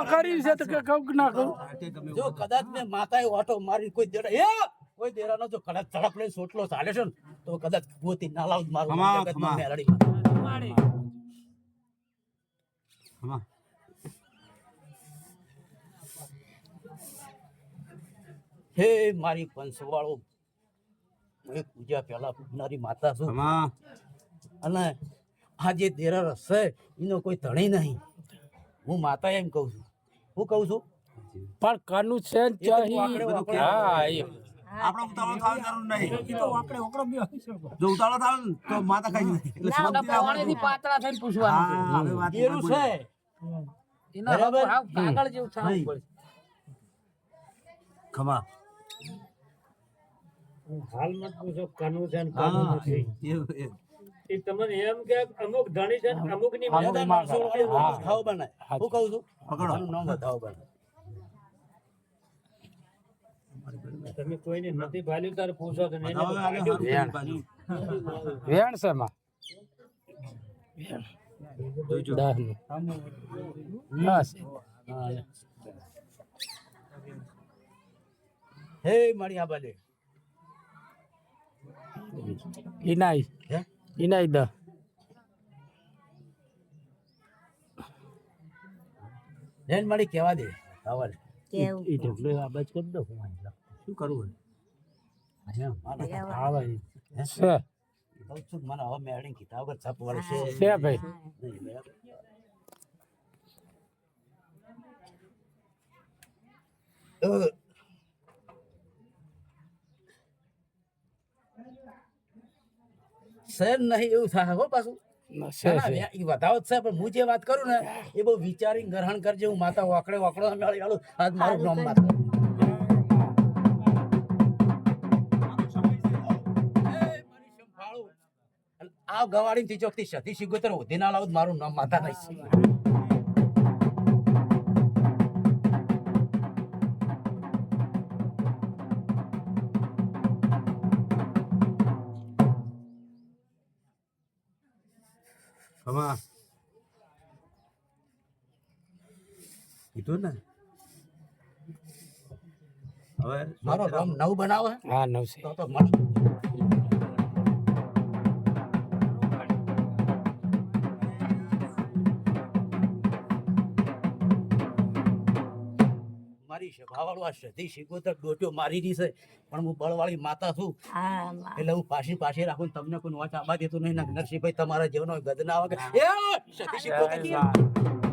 ખરી છે તો કહું કે ના કહું જો કદાચ મેં માતાએ ઓટો મારી કોઈ દેડા કોઈ દેરાનો જો કદાચ ઝડપ લઈને સોટલો ચાલે છે ને તો કદાચ ગોતી ના લાવ મારું જગતમાં મેલડી હે મારી પંચવાળો હું પૂજા પહેલા પૂજનારી માતા છું અને આ જે દેરા હશે એનો કોઈ ધણી નહીં હું માતા એમ કહું છું હું કહું છું પણ કનું છે ને ચાહી હા એ આપણે ઉતાવળ થવાની જરૂર નહીં તો આપણે ઓકળો બી જો ઉતાવળ થાય ને તો માતા કઈ નહીં એટલે પાણીથી પાતળા થઈને પૂછવાનું દેરું છે એના બરાબર કાગળ જેવું થવું પડે ખમા હાલમાં પૂછો કનું છે ને કનું નથી એ તમને એમ કે અમુક ધણી છે ને અમુક ની બતાવો બને હું કહું છું પકડો આનું નામ બતાવો બને તમે કોઈને નથી ભાલ્યું તારે પૂછો તો એને વેણ છે માં દસ હે મારી આ બાલે ઇનાઈ હે ઇનાઈ દ રેન મારી કહેવા દે આવા દે ઈ ઢગલો આ બાજ કરી દો શું કરવું આવે છે કહું છું મને હવે મેળી કીધા વગર છપ વળે છે છે ભાઈ નહીં બરાબર. શહેર નહીં એવું થાય હો પાછું છે ના, ના, ઈ વધાવો જ છે પણ હું જે વાત કરું ને એ બહુ વિચારીને ગ્રહણ કરજે હું માતા વાકડે વાકડો મેળી આલું આજ મારું નામ માતા આ ગવાડી થી ચોક થી સતી સિગોતર ઉધી ના લાવું મારું નામ માતા નહીં ખમા કીધું ને હવે મારો નામ નવ બનાવે હા નવ છે તો મને મારી સભાવાળું આ સતી સિગોતર ડોટ્યો મારી દી છે પણ હું બળવાળી માતા છું એટલે હું પાછી રાખું ને તમને કોઈ વાંચ આબા દેતું નહીં નરસિંહભાઈ તમારા જેવનો ગદ ના આવે કે એ સતી સિગોતર